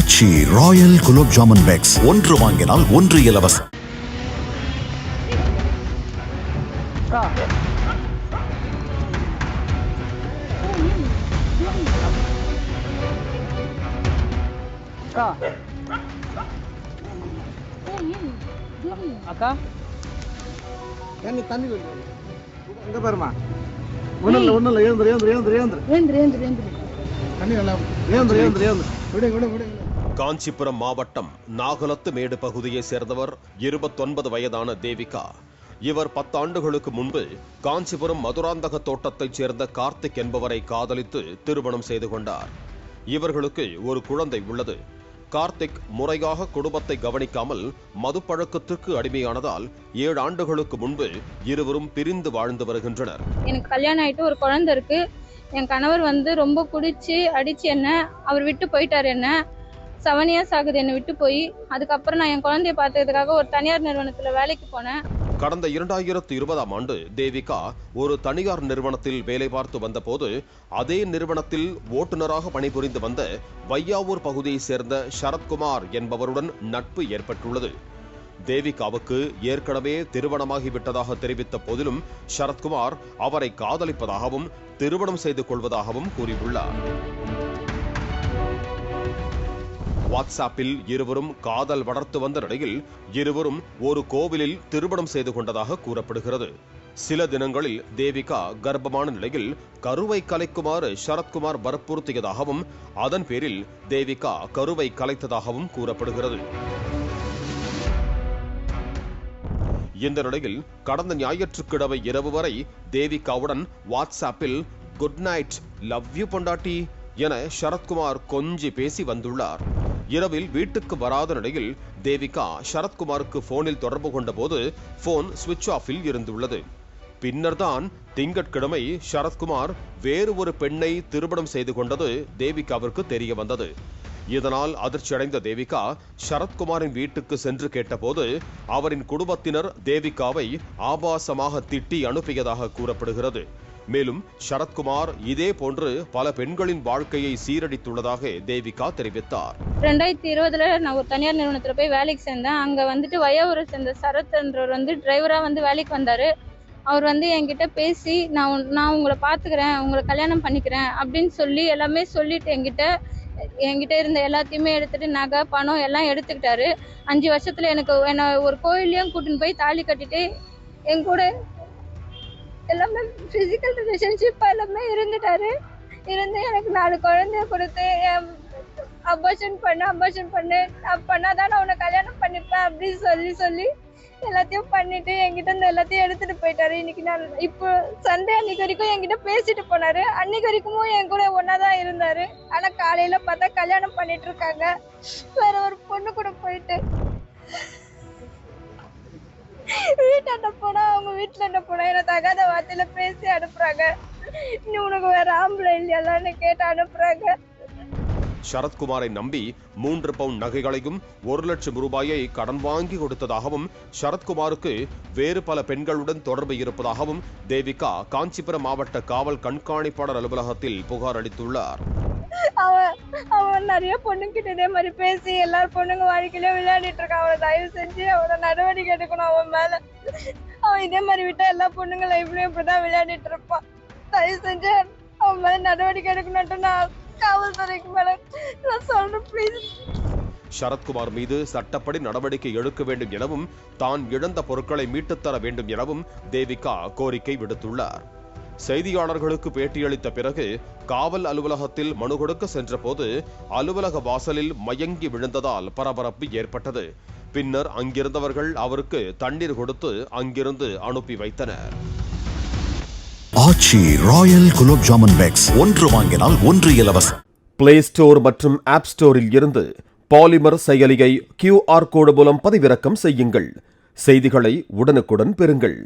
ஆச்சி Royal gulab jamun packs ஒன்று வாங்கினால் ஒன்று இலவசம். அக்கா தண்ணி இங்க பாருமா. ஒண்ணுல ஏந்திரு தண்ணி எல்லாம் ஏந்திரு. காஞ்சிபுரம் மாவட்டம் நாகலத்து மேடு பகுதியை சேர்ந்தவர் 29 வயதான தேவிகா. இவர் 10 ஆண்டுகளுக்கு முன்பு காஞ்சிபுரம் மதுராந்தக தோட்டத்தைச் சேர்ந்த கார்த்திக் என்பவரை காதலித்து திருமணம் செய்து கொண்டார். இவர்களுக்கு ஒரு குழந்தை உள்ளது. கார்த்திக் முறையாக குடும்பத்தை கவனிக்காமல் மதுப்பழக்கத்திற்கு அடிமையானதால் 7 ஆண்டுகளுக்கு முன்பு இருவரும் பிரிந்து வாழ்ந்து வருகின்றனர். எனக்கு கல்யாணம் ஆயிட்டு ஒரு குழந்தை இருக்கு. என் கணவர் ரொம்ப குடிச்சு அடிச்சு அவர் விட்டு போயிட்டாரு. 7 years ஆகுது என்னை விட்டு போய். அதுக்கப்புறம் நான் என் குழந்தைய பார்த்ததுக்காக ஒரு தனியார் நிறுவனத்துல வேலைக்கு போனேன். கடந்த 2020ஆம் ஆண்டு தேவிகா ஒரு தனியார் நிறுவனத்தில் வேலை பார்த்து வந்த போது அதே நிறுவனத்தில் ஓட்டுநராக பணிபுரிந்து வந்த வையாவூர் பகுதியை சேர்ந்த சரத்குமார் என்பவருடன் நட்பு ஏற்பட்டுள்ளது. தேவிகாவுக்கு ஏற்கனவே திருமணமாகிவிட்டதாக தெரிவித்த போதிலும் சரத்குமார் அவரை காதலிப்பதாகவும் திருமணம் செய்து கொள்வதாகவும் கூறியுள்ளார். வாட்ஸ்ஆப்பில் இருவரும் காதல் வளர்த்து வந்த நிலையில் இருவரும் ஒரு கோவிலில் திருமணம் செய்து கொண்டதாக கூறப்படுகிறது. சில தினங்களில் தேவிகா கர்ப்பமான நிலையில் கருவை கலைக்குமாறு சரத்குமார் வற்புறுத்தியதாகவும் அதன் பேரில் தேவிகா கருவை கலைத்ததாகவும் கூறப்படுகிறது. இந்த நிலையில் கடந்த ஞாயிற்றுக்கிழமை இரவு வரை தேவிகாவுடன் வாட்ஸ்ஆப்பில் குட் நைட், லவ் யூ பொண்டாட்டி என சரத்குமார் கொஞ்சி பேசி வந்துள்ளார். இரவில் வீட்டுக்கு வராத நிலையில் தேவிகா சரத்குமாருக்கு போனில் தொடர்பு கொண்ட போது போன் சுவிட்ச் ஆஃபில் இருந்துள்ளது. பின்னர் தான் திங்கட்கிழமை சரத்குமார் வேறு ஒரு பெண்ணை திருமணம் செய்து கொண்டது தேவிகாவிற்கு தெரிய வந்தது. இதனால் அதிர்ச்சியடைந்த தேவிகா சரத்குமாரின் வீட்டுக்கு சென்று கேட்டபோது அவரின் குடும்பத்தினர் தேவிகாவை ஆபாசமாக திட்டி அனுப்பியதாக கூறப்படுகிறது. மேலும் சரத்குமார் இதே போன்று பல பெண்களின் வாழ்க்கையை சீரடித்துள்ளதாக தேவிகா தெரிவித்தார். 2020 நான் ஒரு தனியார் நிறுவனத்துல போய் வேலைக்கு சேர்ந்தேன். அங்க வையாவூரை சேர்ந்த சரத் என்றவர் டிரைவரா வேலைக்கு வந்தாரு. அவர் என்கிட்ட பேசி நான் உங்களை பாத்துக்கிறேன், உங்களை கல்யாணம் பண்ணிக்கிறேன் அப்படின்னு சொல்லி எல்லாமே சொல்லிட்டு என்கிட்ட இருந்த எல்லாத்தையுமே எடுத்துட்டு நகை பணம் எல்லாம் எடுத்துக்கிட்டாரு. 5 வருஷத்துல என்ன ஒரு கோயிலையும் கூட்டின்னு போய் தாலி கட்டிட்டு என் கூட எல்லாமே பிசிக்கல் ரிலேஷன்ஷிப் எல்லாமே இருந்து எனக்கு 4 குழந்தைய கொடுத்து அபார்ஷன் பண்ணாதான் நான் உன்னை கல்யாணம் பண்ணிப்பேன் அப்படின்னு சொல்லி எல்லாத்தையும் பண்ணிட்டு என்கிட்ட இருந்து எல்லாத்தையும் எடுத்துட்டு போயிட்டாரு. இன்னைக்கு நான் இப்போ சண்டே அன்னைக்கு வரைக்கும் என்கிட்ட பேசிட்டு போனாரு. அன்னைக்கு வரைக்கும் என் கூட ஒன்னாதான் இருந்தாரு. ஆனா காலையில பார்த்தா கல்யாணம் பண்ணிட்டு இருக்காங்க வேற ஒரு பொண்ணு கூட போயிட்டு. வீட்டாண்ட போனா அவங்க வீட்டுல என்ன போனா என்ன தகாத வார்த்தையில பேசி அனுப்புறாங்க. நீ உனக்கு வேற ஆம்பளை இல்லையான்னு கேட்டு அனுப்புறாங்க. சரத்குமாரை நம்பி 3 பவுன் நகைகளையும் 1 லட்சம் ரூபாயை கடன் வாங்கி கொடுத்ததாகவும் அவருக்கு வேறு பல பெண்களுடன் தொடர்பு இருப்பதாகவும் தேவிகா காஞ்சிபுரம் மாவட்ட காவல் கண்காணிப்பாளர் அலுவலகத்தில் புகார் அளித்துள்ளார். அவன் நிறைய பொண்ணுங்கிட்ட இதே மாதிரி பேசி எல்லாரும் பொண்ணுங்க வாழ்க்கையில விளையாடிட்டு இருக்கான். அவனை தயவு செஞ்சு அவனை நடவடிக்கை எடுக்கணும். அவன் மேல அவன் இதே மாதிரி விட்டா எல்லா பொண்ணுங்க லைஃப்லயும் இப்படிதான் விளையாடிட்டு இருப்பான். தயவு செஞ்சு அவன் மேல நடவடிக்கை எடுக்கணும்ட்டு நான் காவல்துறைக்கு மேல நான் சொல்றேன். பிளீஸ் சரத்குமார் மீது சட்டப்படி நடவடிக்கை எடுக்க வேண்டும் எனவும் தான் இழந்த பொருட்களை மீட்டுத்தர வேண்டும் எனவும் தேவிகா கோரிக்கை விடுத்துள்ளார். செய்தியாளர்களுக்கு பேட்டியளித்த பிறகு காவல் அலுவலகத்தில் மனு கொடுக்க சென்ற போது அலுவலக வாசலில் மயங்கி விழுந்ததால் பரபரப்பு ஏற்பட்டது. பின்னர் அங்கிருந்தவர்கள் அவருக்கு தண்ணீர் கொடுத்து அங்கிருந்து அனுப்பி வைத்தனர். ஆச்சி ராயல் குலோப் ஜாமுன் பேக்ஸ் ஒன்று வாங்கினால் ஒன்று இலவசம். பிளே ஸ்டோர் மற்றும் ஆப் ஸ்டோரில் இருந்து பாலிமர் செயலியை QR கோடு மூலம் பதிவிறக்கம் செய்யுங்கள். செய்திகளை உடனுக்குடன் பெறுங்கள்.